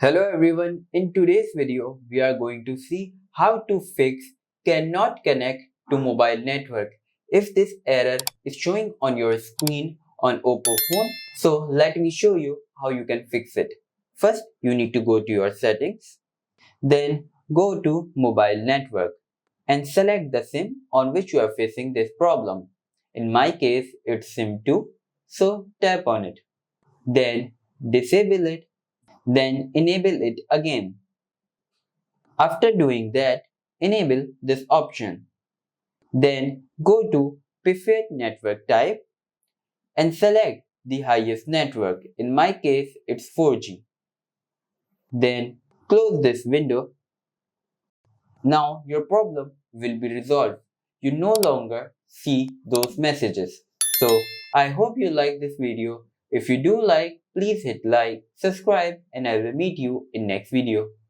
Hello everyone, in today's video we are going to see how to fix cannot connect to mobile network if this error is showing on your screen on Oppo phone. So let me show you how you can fix it. First you need to go to your settings, then go to mobile network and select the SIM on which you are facing this problem. In my case it's SIM 2, so tap on it. Then disable it, then enable it again. After doing that, enable this option. Then go to preferred network type and select the highest network. In my case, it's 4G. Then close this window. Now your problem will be resolved. You no longer see those messages. So I hope you like this video. If you do like, please hit like, subscribe, and I will meet you in next video.